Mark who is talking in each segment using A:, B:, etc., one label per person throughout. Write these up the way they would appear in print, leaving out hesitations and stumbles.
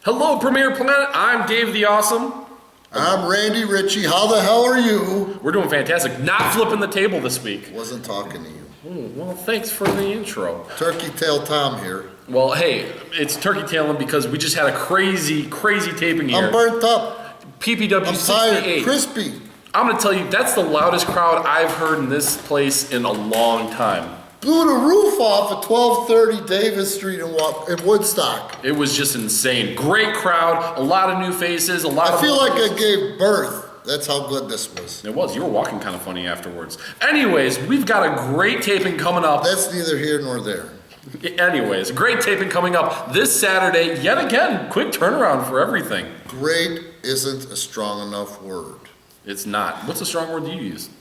A: Hello, Premier Planet. I'm Dave the Awesome.
B: I'm Randy Ricci. How the hell are you?
A: We're doing fantastic. Not flipping the table this week.
B: Wasn't talking to you.
A: Well, thanks for the intro.
B: Turkey Tail Tom here.
A: Well, hey, it's turkey tailing because we just had a crazy taping here.
B: I'm burnt up.
A: PPW
B: I'm
A: 68.
B: tired. Crispy.
A: I'm going to tell you, that's the loudest crowd I've heard in this place in a long time.
B: Blew the roof off at 1230 Davis Street in Woodstock.
A: It was just insane. Great crowd, a lot of new faces, a lot of...
B: I feel like I gave birth. That's how good this was.
A: It was. You were walking kind of funny afterwards. Anyways, we've got a great taping coming up.
B: That's neither here nor there.
A: Anyways, great taping coming up this Saturday. Yet again, quick turnaround for everything.
B: Great isn't a strong enough word.
A: It's not. What's a strong word you use?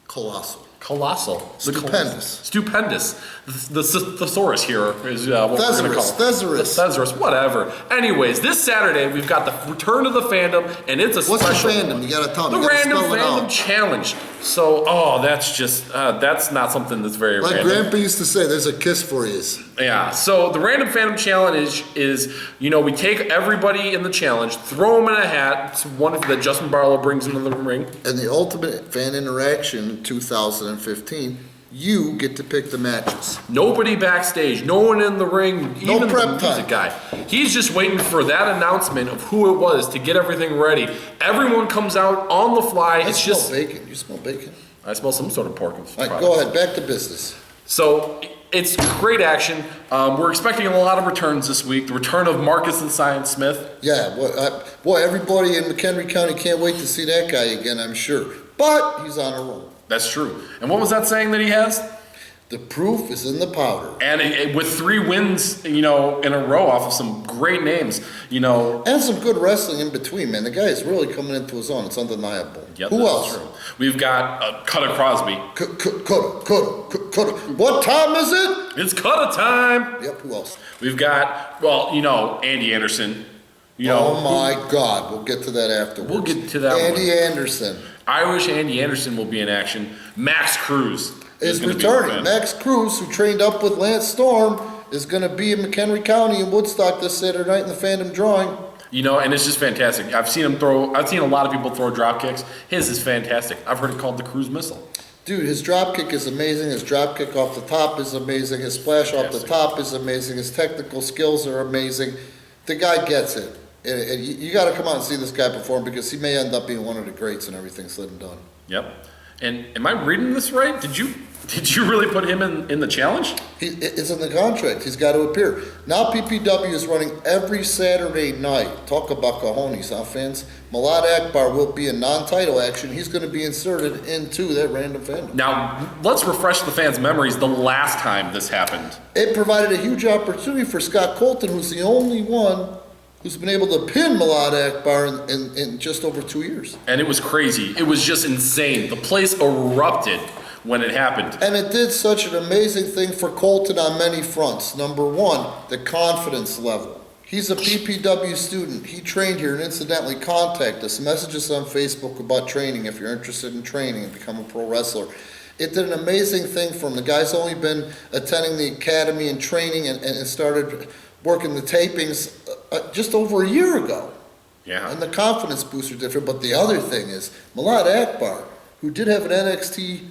B: Colossal.
A: Colossal.
B: Stupendous.
A: Stupendous. The thesaurus here is what we're going to call it.
B: Thesaurus.
A: The thesaurus, whatever. Anyways, this Saturday we've got the return of the fandom, and it's a
B: What's
A: special...
B: the fandom? You got to tell me.
A: The Random Fandom Challenge. So, that's just, that's not something that's very
B: like
A: random.
B: Grandpa used to say, there's a kiss for you.
A: Yeah, so the Random Fandom Challenge is, we take everybody in the challenge, throw them in a hat. It's one that Justin Barlow brings into the ring.
B: And the ultimate fan interaction 2015, you get to pick the matches.
A: Nobody backstage, no one in the ring,
B: No
A: even
B: prep
A: the music
B: time.
A: guy. He's just waiting for that announcement of who it was to get everything ready. Everyone comes out on the fly.
B: I
A: It's
B: smell
A: just
B: bacon. You smell bacon?
A: I smell some sort of pork.
B: All right, go ahead. Back to business.
A: So it's great action. We're expecting a lot of returns this week. The return of Marcus and Science Smith.
B: Yeah, boy, everybody in McHenry County can't wait to see that guy again, I'm sure. But he's on a roll.
A: That's true. And what was that saying that he has?
B: The proof is in the powder.
A: And with 3 wins, in a row off of some great names,
B: And some good wrestling in between, man. The guy is really coming into his own. It's undeniable.
A: Yep,
B: Who else?
A: True. We've got Cutter Crosby.
B: Cutter. What time is it?
A: It's Cutter time.
B: Yep, who else?
A: We've got, Andy Anderson.
B: Oh my God, we'll get to that afterwards.
A: We'll get to that
B: Andy Anderson.
A: Irish Andy Anderson will be in action. Max Cruz
B: is returning. Max Cruz, who trained up with Lance Storm, is going to be in McHenry County in Woodstock this Saturday night in the Fandom Drawing.
A: And it's just fantastic. I've seen a lot of people throw drop kicks. His is fantastic. I've heard it called the Cruz Missile.
B: Dude, his drop kick is amazing. His drop kick off the top is amazing. His splash off the top is amazing. His technical skills are amazing. The guy gets it. And you got to come out and see this guy perform because he may end up being one of the greats and everything said and done.
A: Yep. And am I reading this right? Did you really put him in the challenge?
B: It's in the contract. He's got to appear. Now PPW is running every Saturday night. Talk about cojones, huh, fans? Malad Akbar will be in non-title action. He's going to be inserted into that Random Fandom.
A: Now, let's refresh the fans' memories the last time this happened.
B: It provided a huge opportunity for Scott Colton, who's the only one who's been able to pin Malad Akbar in just over 2 years.
A: And it was crazy. It was just insane. The place erupted when it happened.
B: And it did such an amazing thing for Colton on many fronts. Number one, the confidence level. He's a PPW student. He trained here, and incidentally, contact us. Message us on Facebook about training if you're interested in training and become a pro wrestler. It did an amazing thing for him. The guy's only been attending the academy and training and started working the tapings just over a year ago.
A: Yeah.
B: And the confidence boosts are different. But the other thing is, Malad Akbar, who did have an NXT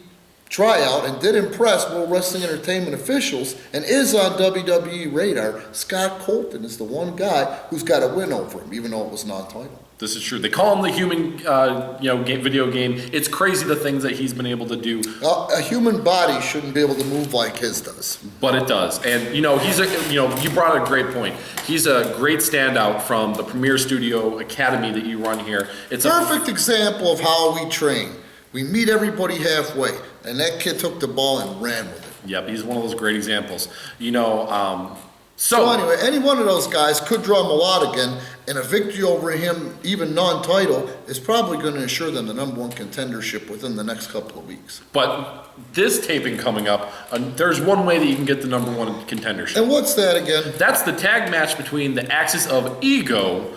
B: tryout and did impress World Wrestling Entertainment officials and is on WWE radar, Scott Colton is the one guy who's got a win over him, even though it was non-title.
A: This is true. They call him the human, video game. It's crazy the things that he's been able to do.
B: A human body shouldn't be able to move like his does.
A: But it does. And, you brought a great point. He's a great standout from the Premier Studio Academy that you run here. It's a
B: perfect example of how we train. We meet everybody halfway. And that kid took the ball and ran with it.
A: Yep, he's one of those great examples.
B: So anyway, any one of those guys could draw Malad again, and a victory over him, even non-title, is probably going to ensure them the number 1 contendership within the next couple of weeks.
A: But this taping coming up, there's one way that you can get the number 1 contendership.
B: And what's that again?
A: That's the tag match between the Axis of Ego,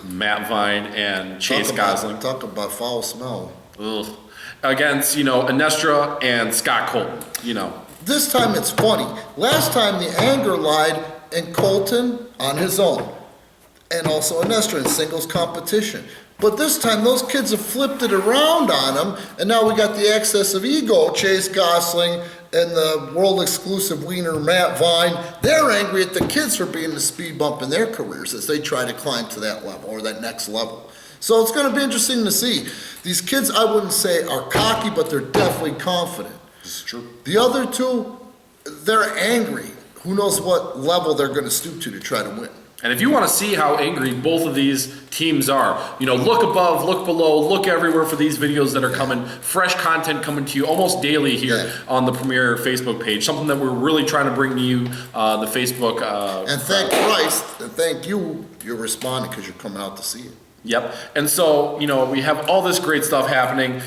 A: Matt Vine and Chase Gosling.
B: Talk about foul smell.
A: Against, Anestra and Scott Colton,
B: This time it's funny. Last time the anger lied and Colton on his own. and also an Nestor in singles competition. But this time, those kids have flipped it around on them, and now we got the excess of ego, Chase Gosling and the world exclusive wiener Matt Vine. They're angry at the kids for being the speed bump in their careers as they try to climb to that level or that next level. So it's going to be interesting to see. These kids, I wouldn't say are cocky, but they're definitely confident.
A: This is true.
B: The other two, they're angry. Who knows what level they're going to stoop to try to win.
A: And if you want to see how angry both of these teams are, look above, look below, look everywhere for these videos that are coming. Fresh content coming to you almost daily here on the Premier Facebook page. Something that we're really trying to bring to you, the Facebook.
B: And thank Christ, and thank you, you're responding because you're coming out to see it.
A: Yep. And so, we have all this great stuff happening.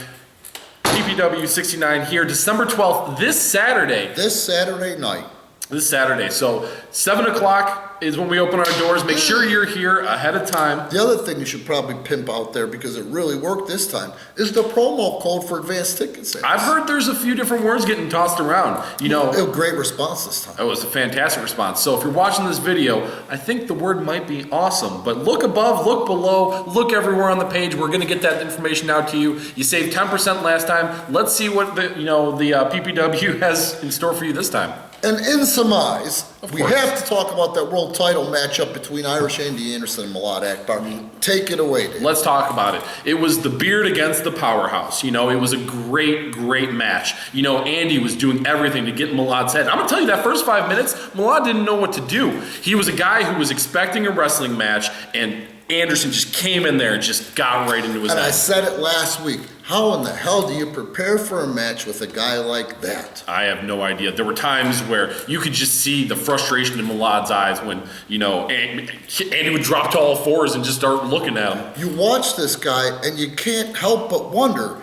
A: PPW 69 here, December 12th, this Saturday.
B: This Saturday night.
A: This Saturday. So 7 o'clock is when we open our doors. Make sure you're here ahead of time.
B: The other thing you should probably pimp out there, because it really worked this time, is the promo code for advanced ticket sales.
A: I've heard there's a few different words getting tossed around.
B: A great response this time.
A: It was a fantastic response. So if you're watching this video, I think the word might be awesome. But look above, look below, look everywhere on the page. We're going to get that information out to you. You saved 10% last time. Let's see what the PPW has in store for you this time.
B: And in some eyes, we
A: course.
B: have to talk about that world title matchup between Irish Andy Anderson and Malad Akbar. Take it away, Dave.
A: Let's talk about it. It was the Beard against the Powerhouse. It was a great, great match. Andy was doing everything to get in Malad's head. I'm going to tell you that first 5 minutes, Malad didn't know what to do. He was a guy who was expecting a wrestling match, and Anderson just came in there and just got right into his head.
B: And I said it last week. How in the hell do you prepare for a match with a guy like that?
A: I have no idea. There were times where you could just see the frustration in Malad's eyes when, Andy would drop to all fours and just start looking at him.
B: You watch this guy and you can't help but wonder,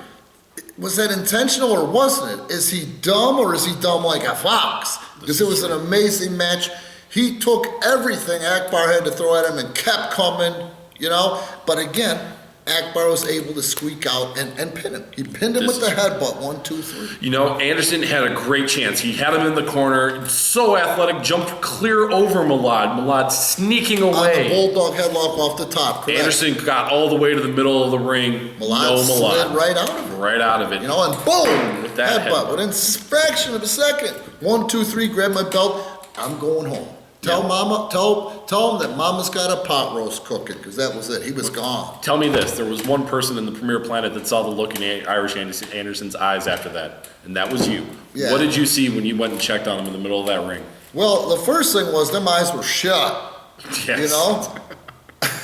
B: was that intentional or wasn't it? Is he dumb or is he dumb like a fox? Because it was an amazing match. He took everything Akbar had to throw at him and kept coming, But again, Akbar was able to squeak out and pin him. He pinned him with the headbutt, 1, 2, 3.
A: Anderson had a great chance. He had him in the corner, so athletic, jumped clear over Malad. Malad sneaking away.
B: On the bulldog headlock off the top, correct?
A: Anderson got all the way to the middle of the ring.
B: Malad slid right out of it.
A: Right out of it.
B: And boom!
A: With that
B: headbutt. Within a fraction of a second. 1, 2, 3, grab my belt. I'm going home. Tell Mama, tell him that Mama's got a pot roast cooking, because that was it. He was gone.
A: Tell me this: there was one person in the Premier Planet that saw the look in Irish Anderson's eyes after that, and that was you.
B: Yeah.
A: What did you see when you went and checked on him in the middle of that ring?
B: Well, the first thing was them eyes were shut.
A: Yes.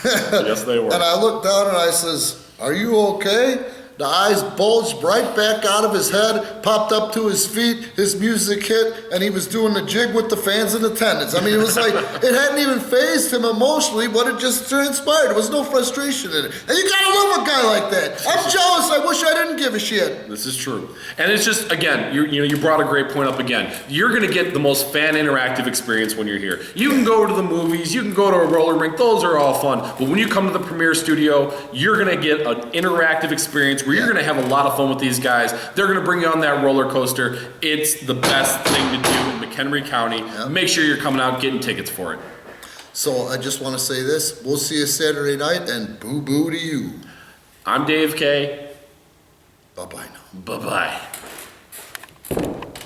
A: Yes, they were.
B: And I looked down and I says, "Are you okay?" The eyes bulged right back out of his head, popped up to his feet, his music hit, and he was doing the jig with the fans in attendance. I mean, it was like, it hadn't even fazed him emotionally, but it just transpired. There was no frustration in it. And you gotta love a guy like that. I'm jealous. I wish I didn't give a shit.
A: This is true. And it's just, again, you brought a great point up again. You're going to get the most fan interactive experience when you're here. You can go to the movies, you can go to a roller rink, those are all fun. But when you come to the Premier Studio, you're going to get an interactive experience where you're going to have a lot of fun with these guys. They're going to bring you on that roller coaster. It's the best thing to do in McHenry County. Yep. Make sure you're coming out getting tickets for it.
B: So I just want to say this. We'll see you Saturday night, and boo-boo to you.
A: I'm Dave K.
B: Bye-bye now.
A: Bye-bye.